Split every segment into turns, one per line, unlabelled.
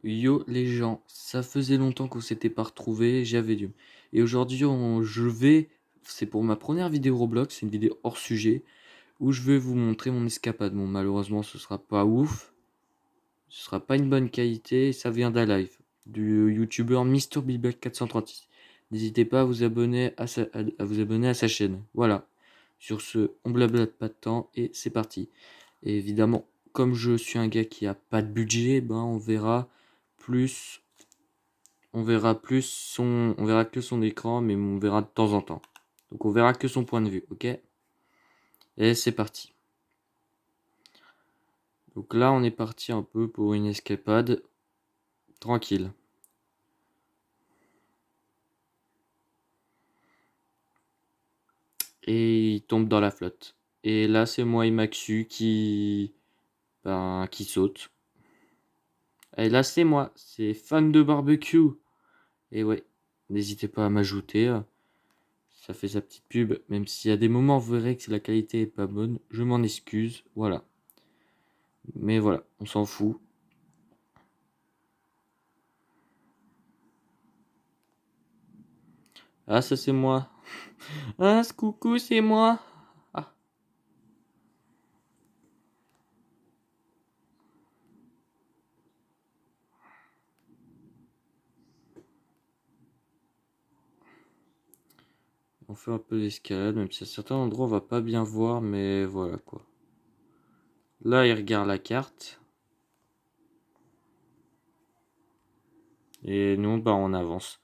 Yo les gens, ça faisait longtemps qu'on s'était pas retrouvés, j'avais dû. Et aujourd'hui, c'est pour ma première vidéo Roblox, c'est une vidéo hors sujet, où je vais vous montrer mon escapade. Bon, malheureusement, ce sera pas ouf, ce sera pas une bonne qualité, ça vient d'un live du youtubeur MrBeatBug436. N'hésitez pas à vous abonner à vous abonner à sa chaîne. Voilà. Sur ce, on blablate pas de temps et c'est parti. Et évidemment, comme je suis un gars qui a pas de budget, ben plus, on verra que son écran, mais on verra de temps en temps. Donc on verra que son point de vue, ok? Et c'est parti. Donc là, on est parti un peu pour une escapade tranquille. Et il tombe dans la flotte. Et là, c'est moi et Maxu qui saute. Et là, c'est moi, c'est fan de barbecue. Et ouais, n'hésitez pas à m'ajouter. Ça fait sa petite pub, même s'il y a des moments vous verrez que la qualité est pas bonne, je m'en excuse, voilà. Mais voilà, on s'en fout. Ah, ça c'est moi. Ah, ce coucou, c'est moi. Ah, on fait un peu d'escalade, même si à certains endroits on va pas bien voir, mais voilà quoi. Là, il regarde la carte. Et nous, bah, on avance.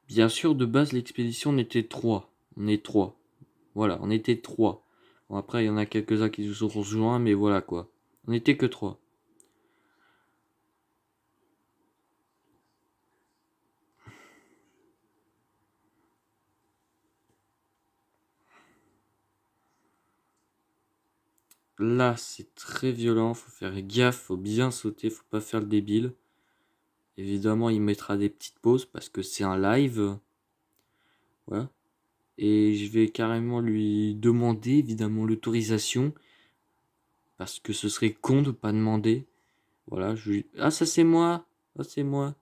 Bien sûr, de base, l'expédition on était trois. On est trois. Voilà, on était trois. Bon, après, il y en a quelques-uns qui se sont rejoints, mais voilà quoi. On était que trois. Là, c'est très violent, faut faire gaffe, faut bien sauter, faut pas faire le débile. Évidemment, il mettra des petites pauses parce que c'est un live. Voilà. Et je vais carrément lui demander évidemment l'autorisation parce que ce serait con de pas demander. Voilà, ah ça c'est moi. Ah c'est moi.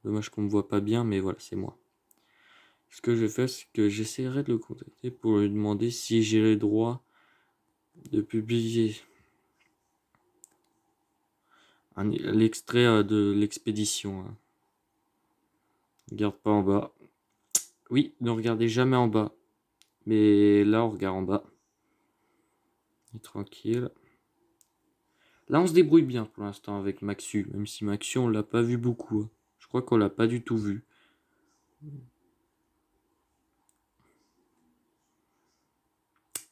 Dommage qu'on me voit pas bien mais voilà, c'est moi. Ce que je vais faire, c'est que j'essaierai de le contacter pour lui demander si j'ai le droit de publier l'extrait de l'expédition, hein. Regarde pas en bas. Oui, ne regardez jamais en bas. Mais là, on regarde en bas. Et tranquille. Là, on se débrouille bien pour l'instant avec Maxu. Même si Maxu, on l'a pas vu beaucoup, hein. Je crois qu'on l'a pas du tout vu.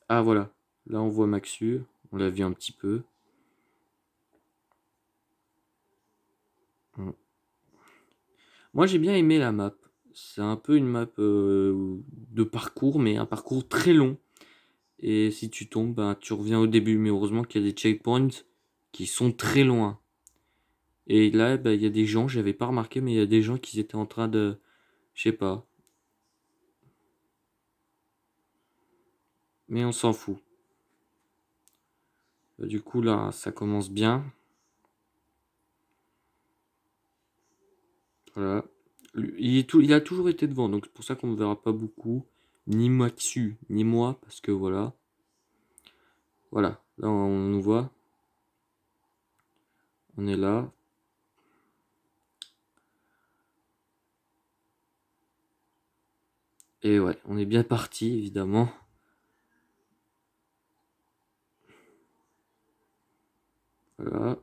Ah, voilà. Là, on voit Maxu. On l'a vu un petit peu. Mm. Moi, j'ai bien aimé la map. C'est un peu une map de parcours, mais un parcours très long. Et si tu tombes, ben, tu reviens au début. Mais heureusement qu'il y a des checkpoints qui sont très loin. Et là, ben, il y a des gens, j'avais pas remarqué, mais il y a des gens qui étaient en train de. Je sais pas. Mais on s'en fout. Du coup, là, ça commence bien. Voilà. Il a toujours été devant, donc c'est pour ça qu'on ne verra pas beaucoup. Ni Maxu, ni moi, parce que voilà. Voilà, là on nous voit. On est là. Et ouais, on est bien parti, évidemment. Voilà.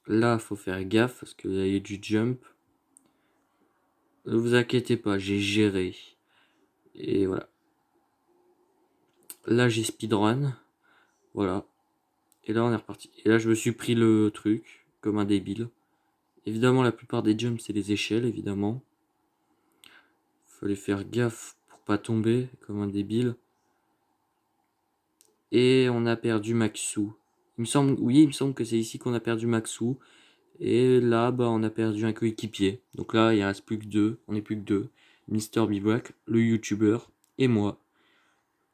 Là, faut faire gaffe, parce qu'il y a du jump. Ne vous inquiétez pas, j'ai géré. Et voilà. Là, j'ai speedrun. Voilà. Et là, on est reparti. Et là, je me suis pris le truc, comme un débile. Évidemment, la plupart des jumps, c'est les échelles, évidemment. Fallait faire gaffe pour pas tomber comme un débile. Et on a perdu Maxou. Il me semble, oui, il me semble que c'est ici qu'on a perdu Maxou. Et là, bah, on a perdu un coéquipier. Donc là, il ne reste plus que deux. On n'est plus que deux. Mister Bivouac, le youtubeur, et moi.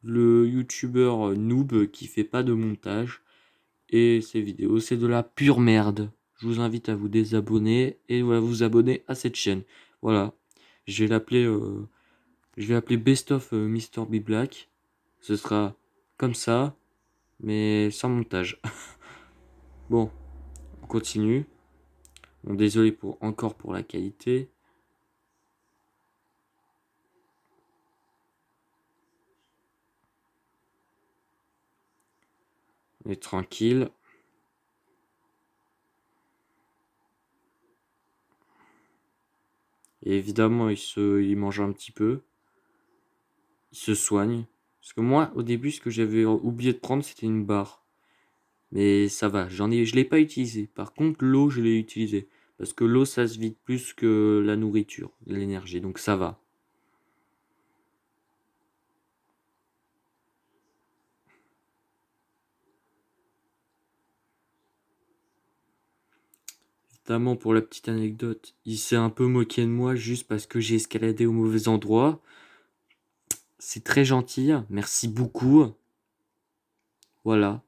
Le youtubeur noob qui fait pas de montage. Et ces vidéos, c'est de la pure merde. Je vous invite à vous désabonner et à vous abonner à cette chaîne. Voilà. Je vais l'appeler Best of Mr. B Black. Ce sera comme ça, mais sans montage. Bon, on continue. Bon, désolé encore pour la qualité. On est tranquille. Et évidemment, il mange un petit peu. Il se soigne. Parce que moi, au début, ce que j'avais oublié de prendre, c'était une barre. Mais ça va, je l'ai pas utilisé. Par contre, l'eau, je l'ai utilisée. Parce que l'eau, ça se vide plus que la nourriture, l'énergie. Donc ça va. Notamment pour la petite anecdote, il s'est un peu moqué de moi juste parce que j'ai escaladé au mauvais endroit. C'est très gentil, merci beaucoup. Voilà.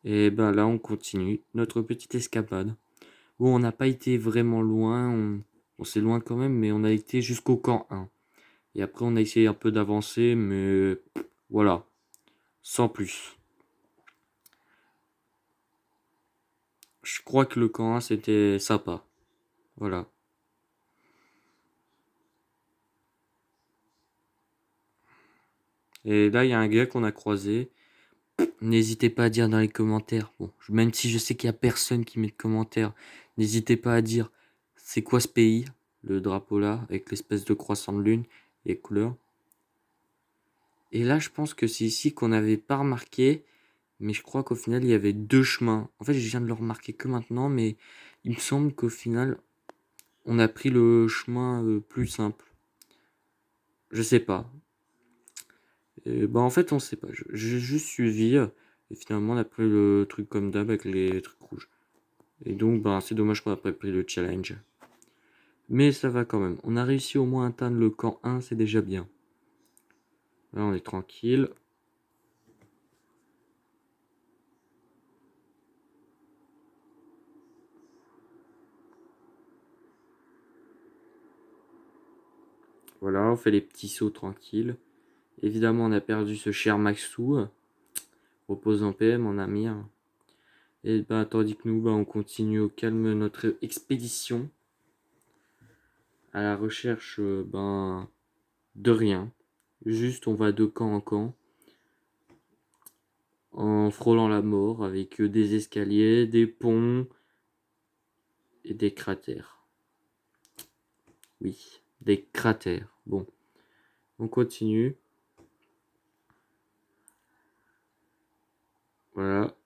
Et ben là, on continue notre petite escapade. Bon, on n'a pas été vraiment loin, on s'est loin quand même, mais on a été jusqu'au camp 1. Et après, on a essayé un peu d'avancer, mais voilà, sans plus. Je crois que le camp 1, c'était sympa. Voilà. Et là, il y a un gars qu'on a croisé. N'hésitez pas à dire dans les commentaires. Bon, même si je sais qu'il y a personne qui met de commentaires, n'hésitez pas à dire c'est quoi ce pays, le drapeau là, avec l'espèce de croissant de lune et les couleurs. Et là, je pense que c'est ici qu'on n'avait pas remarqué, mais je crois qu'au final, il y avait deux chemins. En fait, je viens de le remarquer que maintenant, mais il me semble qu'au final, on a pris le chemin plus simple. Je sais pas. Bah en fait, on sait pas. J'ai juste suivi, et finalement, on a pris le truc comme d'hab avec les trucs rouges. Et donc, bah, c'est dommage qu'on n'a pas pris le challenge. Mais ça va quand même. On a réussi au moins à atteindre le camp 1, c'est déjà bien. Là, on est tranquille. Voilà, on fait les petits sauts tranquilles. Évidemment, on a perdu ce cher Maxou. Repose en paix, mon ami. Et bah, tandis que nous, bah, on continue au calme notre expédition à la recherche ben, de rien. Juste, on va de camp en camp en frôlant la mort avec des escaliers, des ponts et des cratères. Oui, des cratères. Bon, on continue. Voilà.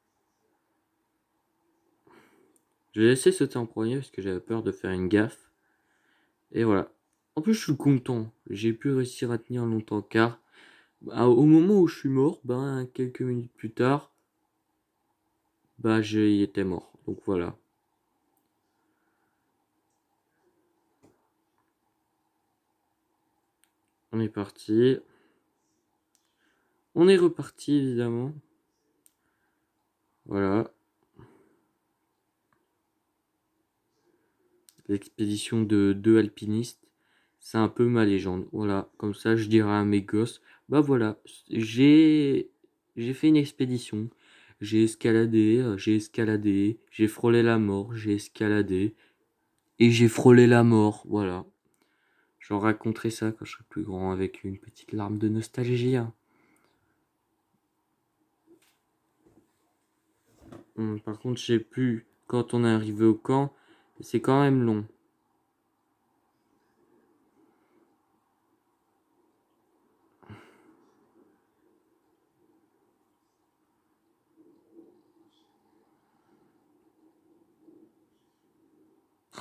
J'ai laissé sauter en premier parce que j'avais peur de faire une gaffe. Et voilà. En plus, je suis content. J'ai pu réussir à tenir longtemps car bah, au moment où je suis mort, ben, quelques minutes plus tard, bah, j'y étais mort. Donc voilà. On est parti. On est reparti évidemment. Voilà. L'expédition de deux alpinistes. C'est un peu ma légende. Voilà. Comme ça, je dirai à mes gosses. Bah voilà. J'ai fait une expédition. J'ai escaladé. J'ai frôlé la mort. J'ai escaladé. Et j'ai frôlé la mort. Voilà. J'en raconterai ça quand je serai plus grand avec une petite larme de nostalgie, hein. Par contre, je sais plus quand on est arrivé au camp. C'est quand même long.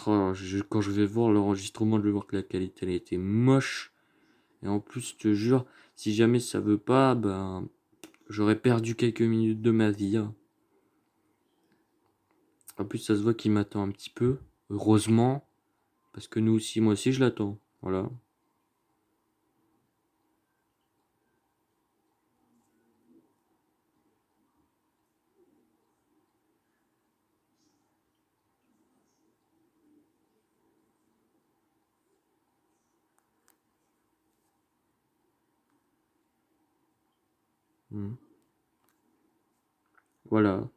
Oh, quand je vais voir l'enregistrement, je vais voir que la qualité elle était moche. Et en plus, je te jure, si jamais ça veut pas, ben, j'aurais perdu quelques minutes de ma vie, hein. En plus, ça se voit qu'il m'attend un petit peu. Heureusement. Parce que nous aussi, moi aussi, je l'attends. Voilà. Hmm. Voilà.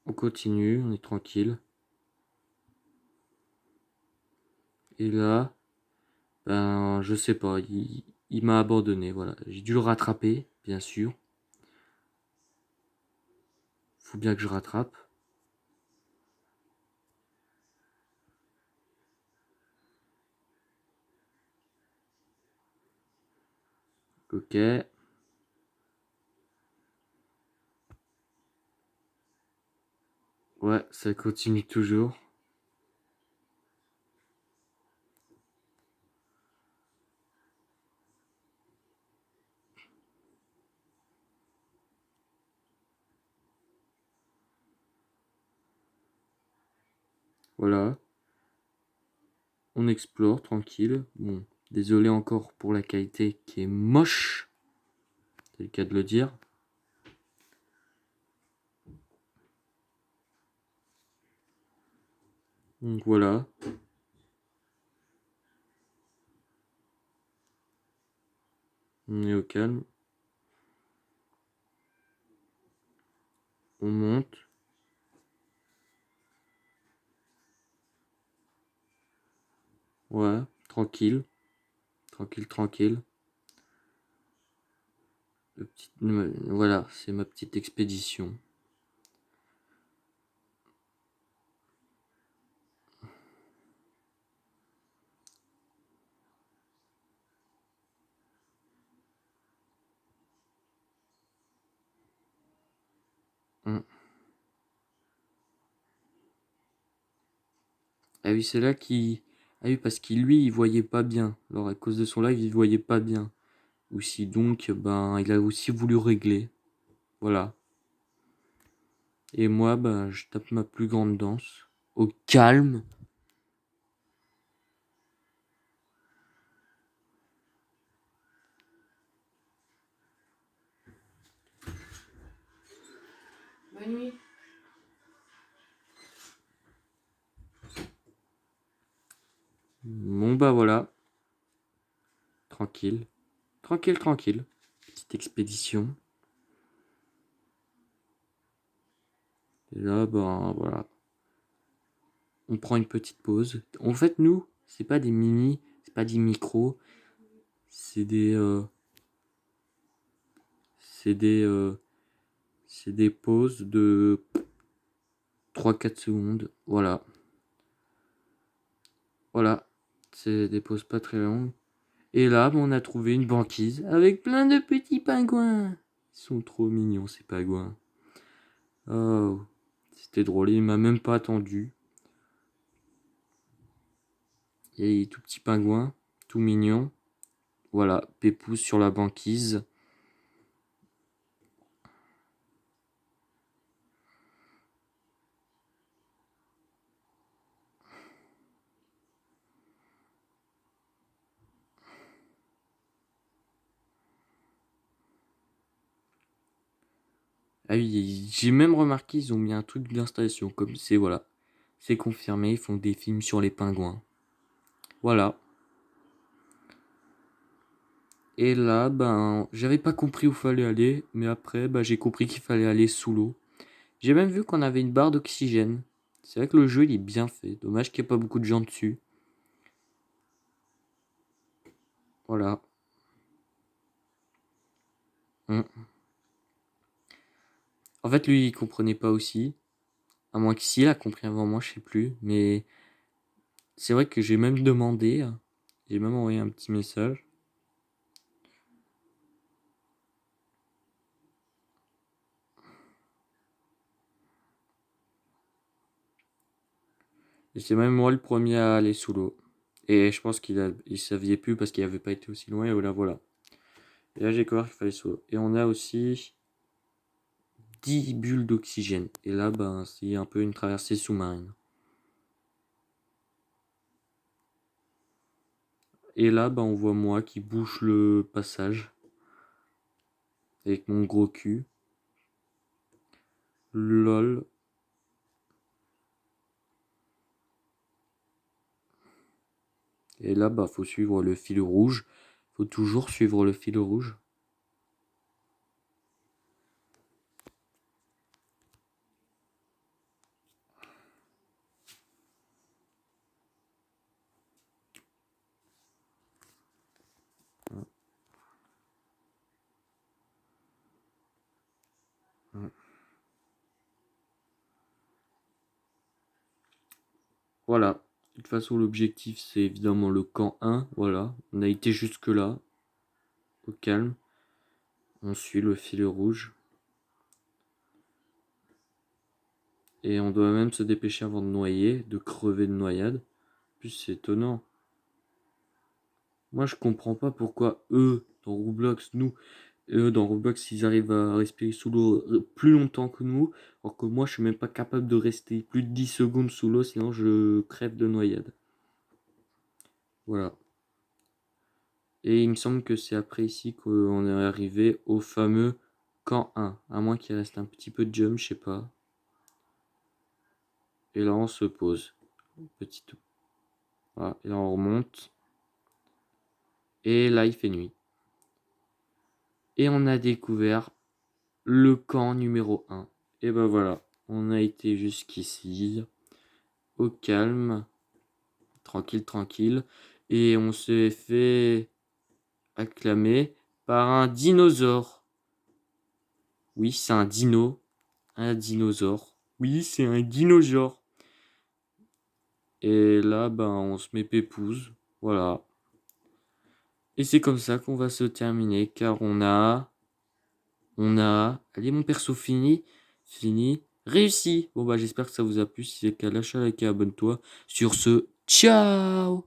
On continue, on est tranquille. Et là, ben, je sais pas, il m'a abandonné, voilà. J'ai dû le rattraper, bien sûr. Faut bien que je rattrape. Ok. Ouais, ça continue toujours. Voilà. On explore, tranquille. Bon, désolé encore pour la qualité qui est moche. C'est le cas de le dire. Donc voilà. On est au calme. On monte. Ouais, tranquille. Tranquille, tranquille. Voilà, c'est ma petite expédition. Hum. Ah oui, c'est là qu'il... Ah oui, parce qu'il, lui, il voyait pas bien. Alors, à cause de son live, il voyait pas bien. Ou si donc, ben, il a aussi voulu régler. Voilà. Et moi, ben, je tape ma plus grande danse. Au calme.
Bonne nuit.
Bon, bah voilà. Tranquille. Tranquille, tranquille. Petite expédition. Et là, ben, voilà. On prend une petite pause. En fait, nous, c'est pas des mini, c'est pas des micros. C'est des... c'est des... c'est des pauses de 3-4 secondes. Voilà. Voilà. C'est des pauses pas très longues. Et là, on a trouvé une banquise avec plein de petits pingouins. Ils sont trop mignons, ces pingouins. Oh, c'était drôle. Il m'a même pas attendu. Il y a des tout petits pingouins, tout mignons. Voilà, Pépouze sur la banquise. Ah oui, j'ai même remarqué, ils ont mis un truc d'installation. Comme c'est, voilà. C'est confirmé, ils font des films sur les pingouins. Voilà. Et là, ben, j'avais pas compris où fallait aller, mais après, ben, j'ai compris qu'il fallait aller sous l'eau. J'ai même vu qu'on avait une barre d'oxygène. C'est vrai que le jeu, il est bien fait. Dommage qu'il n'y ait pas beaucoup de gens dessus. Voilà. Hmm. En fait, lui, il comprenait pas aussi. À moins que s'il a compris avant moi, je sais plus. Mais c'est vrai que j'ai même demandé. J'ai même envoyé un petit message. Et c'est même moi le premier à aller sous l'eau. Et je pense il savait plus parce qu'il avait pas été aussi loin. Et voilà, voilà. Et là, j'ai découvert qu'il fallait sous l'eau. Et on a aussi 10 bulles d'oxygène. Et là, ben, c'est un peu une traversée sous-marine. Et là, ben, on voit moi qui bouche le passage. Avec mon gros cul. LOL. Et là, bah, faut suivre le fil rouge. Faut toujours suivre le fil rouge. Voilà. De toute façon, l'objectif, c'est évidemment le camp 1. Voilà. On a été jusque-là. Au calme. On suit le fil rouge. Et on doit même se dépêcher avant de noyer, de crever de noyade. En plus, c'est étonnant. Moi, je comprends pas pourquoi eux, dans Roblox, dans Roblox, ils arrivent à respirer sous l'eau plus longtemps que nous, alors que moi, je suis même pas capable de rester plus de 10 secondes sous l'eau, sinon je crève de noyade. Voilà. Et il me semble que c'est après ici qu'on est arrivé au fameux camp 1, à moins qu'il reste un petit peu de jump, je sais pas. Et là, on se pose. Petit. Voilà. Et là, on remonte. Et là, il fait nuit. Et on a découvert le camp numéro 1. Et ben voilà, on a été jusqu'ici, au calme, tranquille, tranquille. Et on s'est fait acclamer par un dinosaure. Oui, c'est un dinosaure. Oui, c'est un dinosaure. Et là, ben, on se met pépouze. Voilà. Et c'est comme ça qu'on va se terminer, car allez, mon perso fini, réussi. Bon bah j'espère que ça vous a plu. Si c'est le cas, lâche un like et abonne-toi. Sur ce, ciao.